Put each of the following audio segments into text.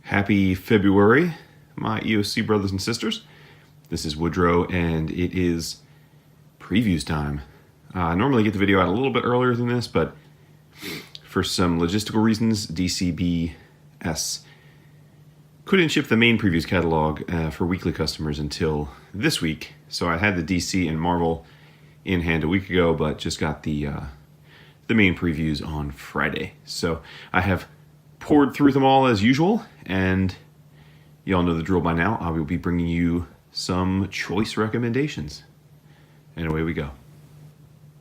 Happy February, my EOC brothers and sisters. This is Woodrow, and it is previews time. I normally get the video out a little bit earlier than this, but for some logistical reasons, DCBS couldn't ship the main previews catalog for weekly customers until this week. So I had the DC and Marvel in hand a week ago, but just got the main previews on Friday. So I have poured through them all as usual, and you all know the drill by now. I will be bringing you some choice recommendations. And away we go.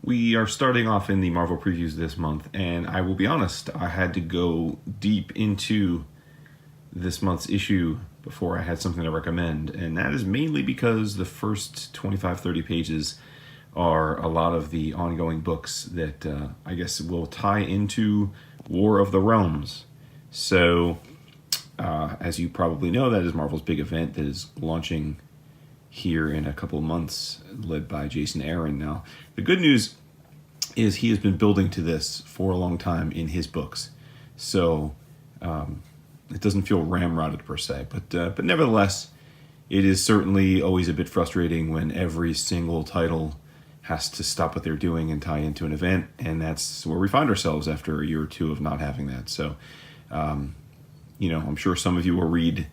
We are starting off in the Marvel previews this month, and I will be honest, I had to go deep into this month's issue before I had something to recommend, and that is mainly because the first 25-30 pages are a lot of the ongoing books that I guess will tie into War of the Realms. So, as you probably know, that is Marvel's big event that is launching here in a couple of months, led by Jason Aaron. Now, the good news is he has been building to this for a long time in his books, so it doesn't feel ramrodded per se. But nevertheless, it is certainly always a bit frustrating when every single title has to stop what they're doing and tie into an event, and that's where we find ourselves after a year or two of not having that. So, I'm sure some of you will read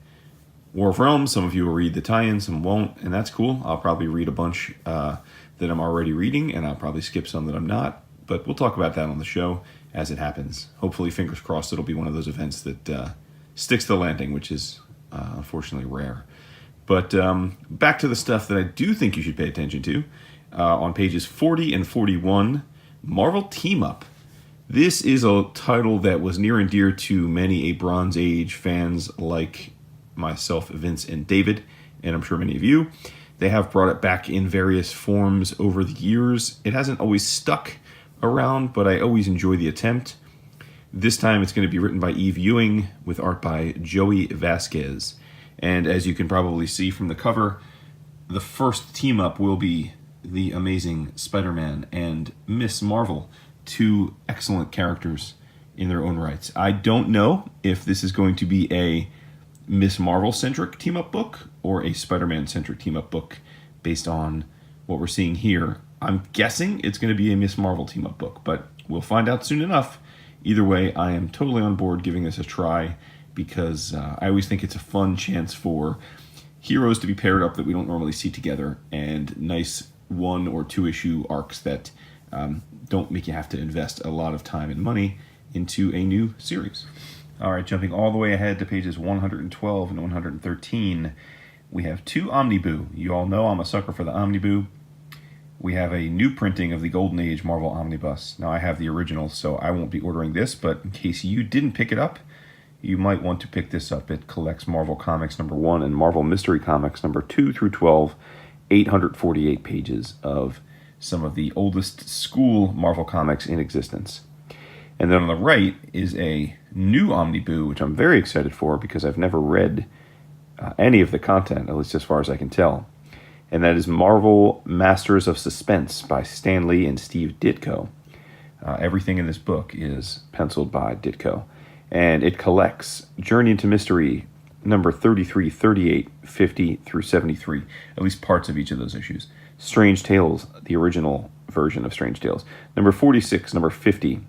War of Realms, some of you will read the tie-in, some won't, and that's cool. I'll probably read a bunch that I'm already reading, and I'll probably skip some that I'm not, but we'll talk about that on the show as it happens. Hopefully, fingers crossed, it'll be one of those events that sticks to the landing, which is unfortunately rare. But back to the stuff that I do think you should pay attention to. On pages 40 and 41, Marvel Team Up. This is a title that was near and dear to many a Bronze Age fans like myself, Vince, and David, and I'm sure many of you. They have brought it back in various forms over the years. It hasn't always stuck around, but I always enjoy the attempt. This time it's going to be written by Eve Ewing with art by Joey Vasquez. And as you can probably see from the cover, the first team up will be the Amazing Spider-Man and Miss Marvel, two excellent characters in their own rights. I don't know if this is going to be a Miss Marvel-centric team-up book or a Spider-Man-centric team-up book based on what we're seeing here. I'm guessing it's going to be a Miss Marvel team-up book, but we'll find out soon enough. Either way, I am totally on board giving this a try because I always think it's a fun chance for heroes to be paired up that we don't normally see together, and nice 1 or 2 issue arcs that don't make you have to invest a lot of time and money into a new series. All right, jumping all the way ahead to pages 112 and 113, we have 2 Omniboo. You all know I'm a sucker for the Omniboo. We have a new printing of the Golden Age Marvel Omnibus. Now, I have the original, so I won't be ordering this, but in case you didn't pick it up, you might want to pick this up. It collects Marvel Comics number 1 and Marvel Mystery Comics number 2 through 12, 848 pages of some of the oldest school Marvel comics in existence. And then on the right is a new Omniboo, which I'm very excited for because I've never read any of the content, at least as far as I can tell. And that is Marvel Masters of Suspense by Stan Lee and Steve Ditko. Everything in this book is penciled by Ditko. And it collects Journey into Mystery number 33, 38, 50 through 73, at least parts of each of those issues. Strange Tales, the original version of Strange Tales, number 46, number 50,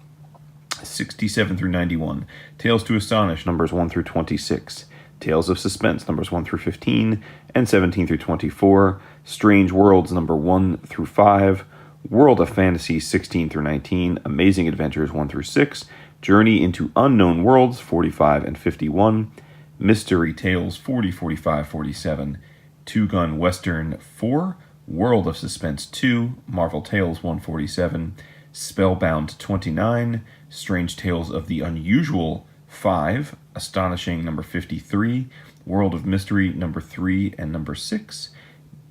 67 through 91. Tales to Astonish, numbers 1 through 26. Tales of Suspense, numbers 1 through 15 and 17 through 24. Strange Worlds, number 1 through 5. World of Fantasy, 16 through 19. Amazing Adventures, 1 through 6. Journey into Unknown Worlds, 45 and 51. Mystery Tales, 40, 45, 47. Two-Gun Western, 4. World of Suspense 2, Marvel Tales 147, Spellbound 29, Strange Tales of the Unusual 5, Astonishing number 53, World of Mystery number 3 and number 6,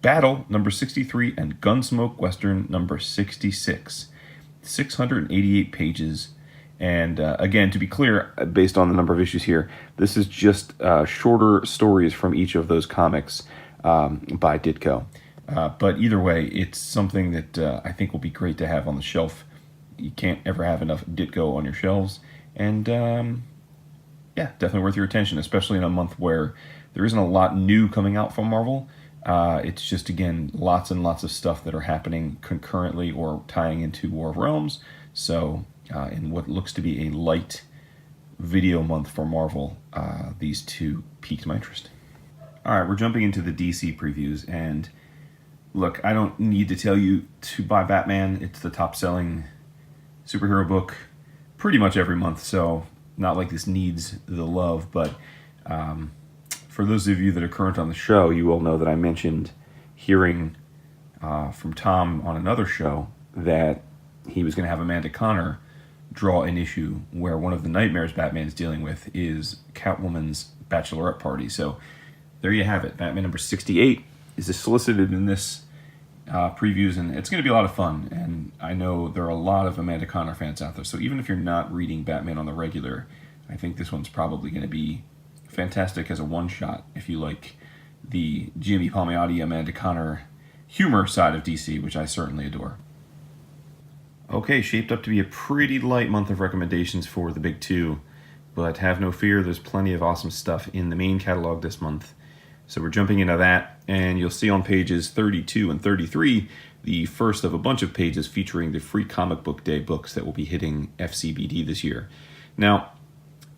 Battle number 63, and Gunsmoke Western number 66. 688 pages. And again, to be clear, based on the number of issues here, this is just shorter stories from each of those comics by Ditko. But either way, it's something that I think will be great to have on the shelf. You can't ever have enough Ditko on your shelves. And yeah, definitely worth your attention, especially in a month where there isn't a lot new coming out from Marvel. It's just, again, lots and lots of stuff that are happening concurrently or tying into War of Realms. So, in what looks to be a light video month for Marvel, these two piqued my interest. All right, we're jumping into the DC previews, and look, I don't need to tell you to buy Batman. It's the top-selling superhero book pretty much every month, so not like this needs the love, but for those of you that are current on the show, you will know that I mentioned hearing from Tom on another show that he was going to have Amanda Conner draw an issue where one of the nightmares Batman's dealing with is Catwoman's bachelorette party. So there you have it. Batman number 68 is solicited in this previews, and it's going to be a lot of fun. And I know there are a lot of Amanda Conner fans out there, so even if you're not reading Batman on the regular, I think this one's probably going to be fantastic as a one-shot if you like the Jimmy Palmiotti, Amanda Conner humor side of DC, which I certainly adore. Okay, shaped up to be a pretty light month of recommendations for the big two, but have no fear, there's plenty of awesome stuff in the main catalog this month. So we're jumping into that, and you'll see on pages 32 and 33 the first of a bunch of pages featuring the Free Comic Book Day books that will be hitting FCBD this year. Now,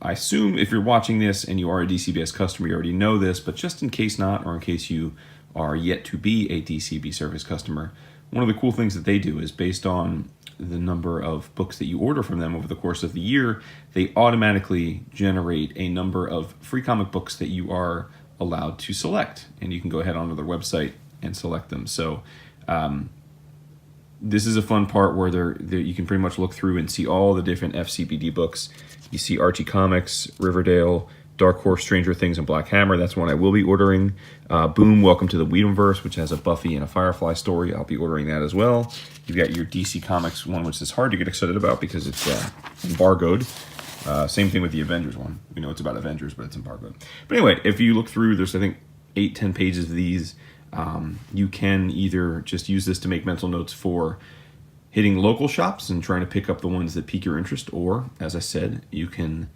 I assume if you're watching this and you are a DCBS customer, you already know this, but just in case not, or in case you are yet to be a DCB service customer, one of the cool things that they do is based on the number of books that you order from them over the course of the year, they automatically generate a number of free comic books that you are allowed to select, and you can go ahead onto their website and select them. So this is a fun part where you can pretty much look through and see all the different FCBD books. You see Archie Comics, Riverdale, Dark Horse, Stranger Things, and Black Hammer. That's one I will be ordering. Boom, Welcome to the Whedonverse, which has a Buffy and a Firefly story. I'll be ordering that as well. You've got your DC Comics one, which is hard to get excited about because it's embargoed. Same thing with the Avengers one. We know it's about Avengers, but it's embargoed. But anyway, if you look through, there's, I think, 8-10 pages of these. You can either just use this to make mental notes for hitting local shops and trying to pick up the ones that pique your interest, or, as I said, you can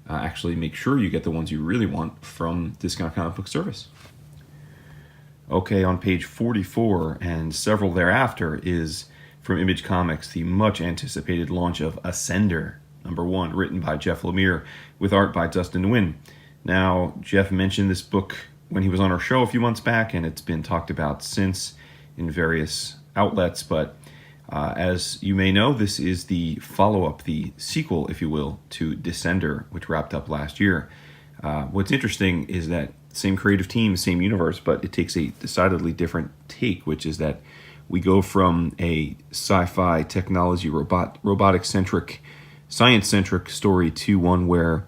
actually make sure you get the ones you really want from Discount Comic Book Service. Okay, on page 44 and several thereafter is from Image Comics, the much anticipated launch of Ascender, #1, written by Jeff Lemire, with art by Dustin Nguyen. Now, Jeff mentioned this book when he was on our show a few months back, and it's been talked about since in various outlets, but as you may know, this is the follow-up, the sequel, if you will, to Descender, which wrapped up last year. What's interesting is that same creative team, same universe, but it takes a decidedly different take, which is that we go from a sci-fi technology, robotic-centric, science-centric story to one where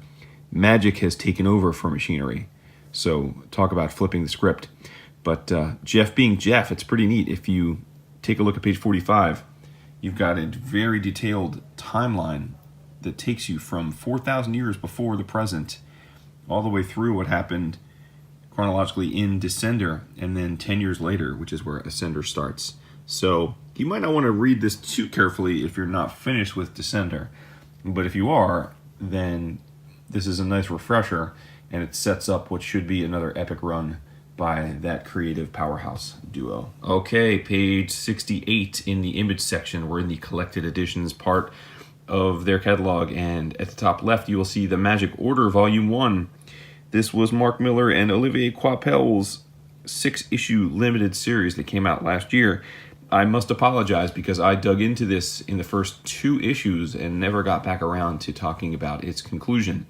magic has taken over for machinery. So talk about flipping the script. But Jeff being Jeff, it's pretty neat. If you take a look at page 45, you've got a very detailed timeline that takes you from 4,000 years before the present all the way through what happened chronologically in Descender, and then 10 years later, which is where Ascender starts. So you might not want to read this too carefully if you're not finished with Descender. But if you are, then this is a nice refresher, and it sets up what should be another epic run by that creative powerhouse duo. Okay, page 68 in the image section. We're in the collected editions part of their catalog, and at the top left you will see the Magic Order Volume 1. This was Mark Millar and Olivier Coipel's 6-issue limited series that came out last year. I must apologize because I dug into this in the first 2 issues and never got back around to talking about its conclusion.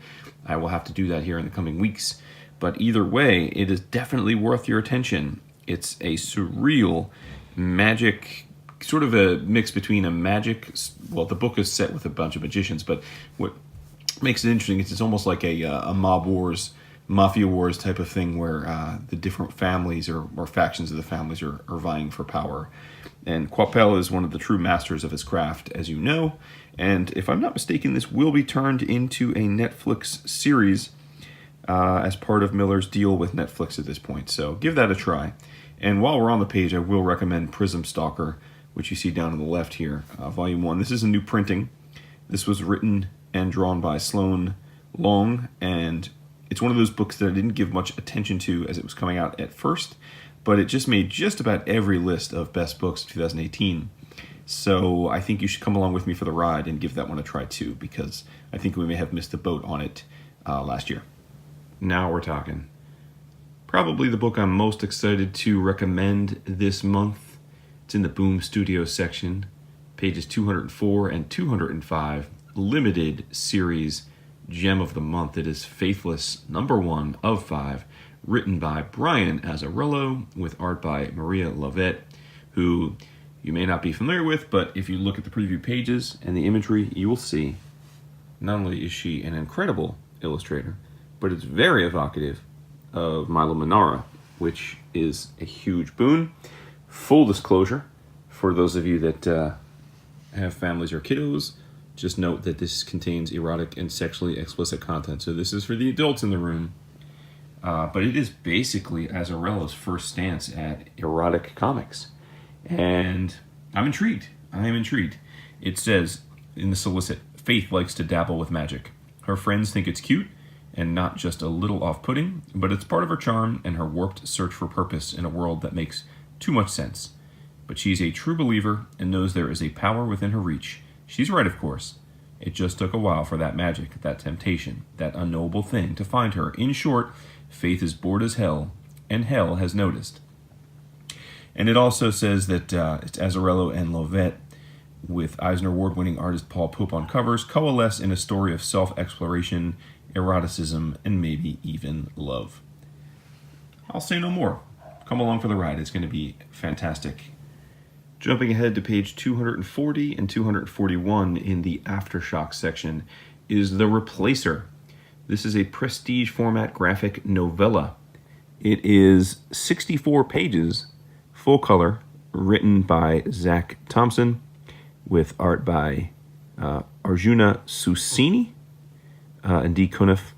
I will have to do that here in the coming weeks. But either way, it is definitely worth your attention. It's a surreal magic, sort of a mix between a magic, well, the book is set with a bunch of magicians, but what makes it interesting is it's almost like a mob wars, mafia wars type of thing where the different families or factions of the families are vying for power. And Coipel is one of the true masters of his craft, as you know. And if I'm not mistaken, this will be turned into a Netflix series as part of Millar's deal with Netflix at this point. So give that a try. And while we're on the page, I will recommend Prism Stalker, which you see down on the left here, Volume 1. This is a new printing. This was written and drawn by Sloan long, and it's one of those books that I didn't give much attention to as it was coming out at first, but it just made just about every list of best books of 2018. So I think you should come along with me for the ride and give that one a try too, because I think we may have missed the boat on it last year. Now we're talking. Probably the book I'm most excited to recommend this month. It's in the Boom Studios section, pages 204 and 205, limited series gem of the month. It is Faithless, #1 of 5, written by Brian Azzarello with art by Maria Lovett, who you may not be familiar with, but if you look at the preview pages and the imagery, you will see not only is she an incredible illustrator, but it's very evocative of Milo Manara, which is a huge boon. Full disclosure, for those of you that have families or kiddos, just note that this contains erotic and sexually explicit content. So this is for the adults in the room. But it is basically Azzarello's first stance at erotic comics. And I'm intrigued. I am intrigued. It says in the solicit, Faith likes to dabble with magic. Her friends think it's cute and not just a little off-putting, but it's part of her charm and her warped search for purpose in a world that makes too much sense. But she's a true believer and knows there is a power within her reach. She's right, of course. It just took a while for that magic, that temptation, that unknowable thing to find her. In short, Faith is bored as hell, and hell has noticed. And it also says that it's Azzarello and Lovett, with Eisner Award-winning artist Paul Pope on covers, coalesce in a story of self-exploration, eroticism, and maybe even love. I'll say no more. Come along for the ride. It's going to be fantastic. Jumping ahead to page 240 and 241 in the Aftershock section is The Replacer. This is a prestige format graphic novella. It is 64 pages, full color, written by Zach Thompson, with art by Arjuna Susini and D. Cuniff.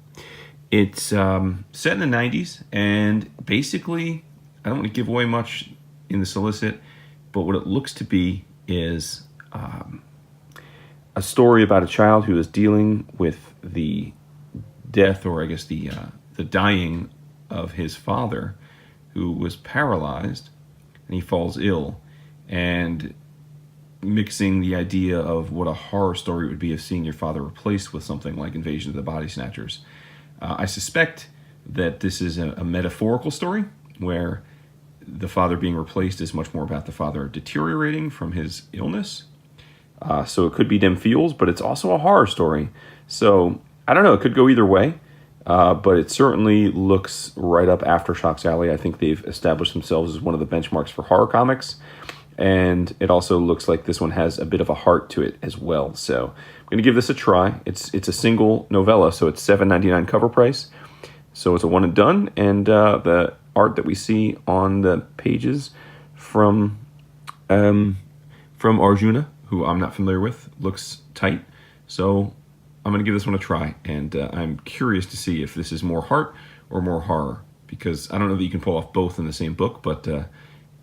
It's set in the 90s, and basically, I don't want to give away much in the solicit, but what it looks to be is a story about a child who is dealing with the death, or I guess the dying of his father, who was paralyzed, and he falls ill, and mixing the idea of what a horror story it would be of seeing your father replaced with something like Invasion of the Body Snatchers. I suspect that this is a metaphorical story where the father being replaced is much more about the father deteriorating from his illness. So it could be them feels, but it's also a horror story. So I don't know, it could go either way, but it certainly looks right up Aftershock's alley. I think they've established themselves as one of the benchmarks for horror comics. And it also looks like this one has a bit of a heart to it as well. So I'm going to give this a try. It's a single novella, so it's $7.99 cover price. So it's a one and done. And the art that we see on the pages from Arjuna, who I'm not familiar with, looks tight. So I'm going to give this one a try. And I'm curious to see if this is more heart or more horror, because I don't know that you can pull off both in the same book, but they're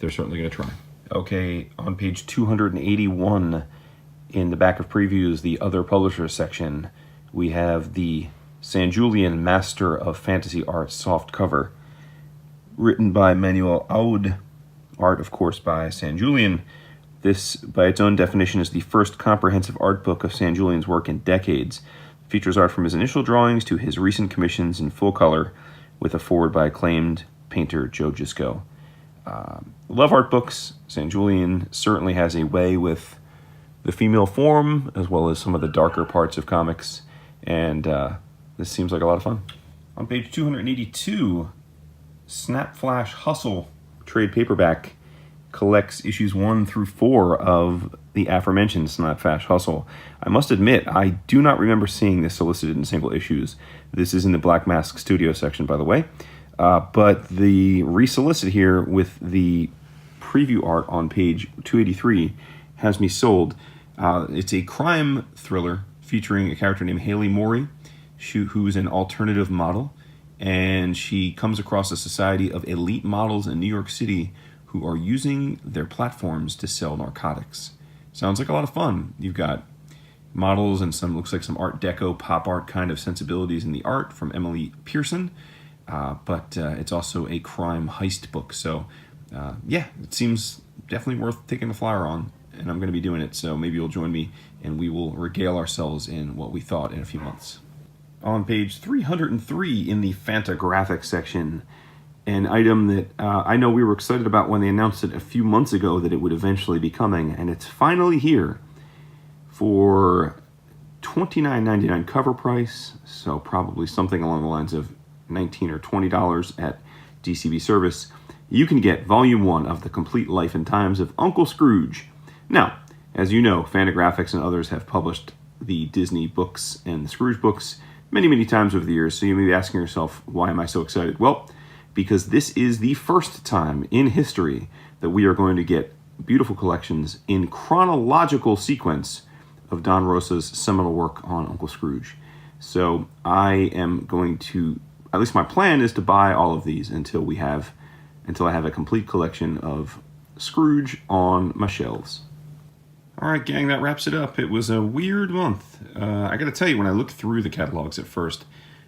certainly going to try. Okay, on page 281, in the back of previews, the other publishers section, we have the San Julian Master of Fantasy Art soft cover, written by Manuel Aud, art, of course, by San Julian. This, by its own definition, is the first comprehensive art book of San Julian's work in decades. It features art from his initial drawings to his recent commissions in full color, with a foreword by acclaimed painter Joe Gisco. Love art books. San Julian certainly has a way with the female form, as well as some of the darker parts of comics, and this seems like a lot of fun. On page 282, Snap Flash Hustle trade paperback collects issues 1 through 4 of the aforementioned Snap Flash Hustle. I must admit, I do not remember seeing this solicited in single issues. This is in the Black Mask Studio section, by the way. But the resolicit here with the preview art on page 283 has me sold. It's a crime thriller featuring a character named Haley Morey, who's an alternative model, and she comes across a society of elite models in New York City who are using their platforms to sell narcotics. Sounds like a lot of fun. You've got models and some, looks like some Art Deco pop art kind of sensibilities in the art from Emily Pearson. But it's also a crime heist book. So yeah, it seems definitely worth taking the flyer on, and I'm going to be doing it. So maybe you'll join me and we will regale ourselves in what we thought in a few months. On page 303 in the Fantagraphics section, an item that I know we were excited about when they announced it a few months ago that it would eventually be coming, and it's finally here for $29.99 cover price, so probably something along the lines of $19 or $20 at DCB Service. You can get Volume 1 of The Complete Life and Times of Uncle Scrooge. Now, as you know, Fantagraphics and others have published the Disney books and the Scrooge books many, many times over the years, so you may be asking yourself, why am I so excited? Well, because this is the first time in history that we are going to get beautiful collections in chronological sequence of Don Rosa's seminal work on Uncle Scrooge. So I am going to, at least my plan is to buy all of these until I have a complete collection of Scrooge on my shelves. All right, gang, that wraps it up. It was a weird month. I got to tell you, when I looked through the catalogs at first,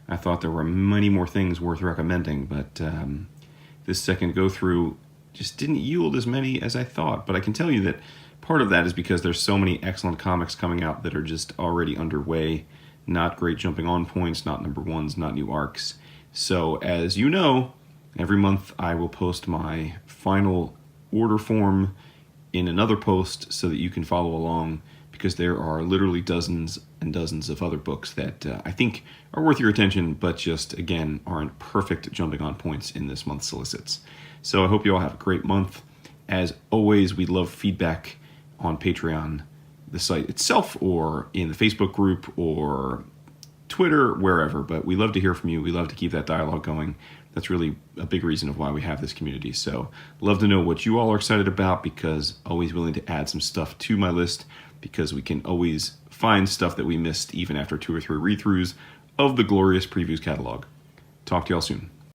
I thought there were many more things worth recommending, but this second go-through just didn't yield as many as I thought. But I can tell you that part of that is because there's so many excellent comics coming out that are just already underway. Not great jumping on points, not number ones, not new arcs. So as you know, every month I will post my final order form in another post so that you can follow along, because there are literally dozens and dozens of other books that I think are worth your attention, but just, again, aren't perfect jumping on points in this month's solicits. So I hope you all have a great month. As always, we love feedback on Patreon, the site itself, or in the Facebook group, or Twitter, wherever, but we love to hear from you. We love to keep that dialogue going. That's really a big reason of why we have this community. So love to know what you all are excited about, because always willing to add some stuff to my list, because we can always find stuff that we missed even after 2 or 3 read-throughs of the glorious previews catalog. Talk to y'all soon.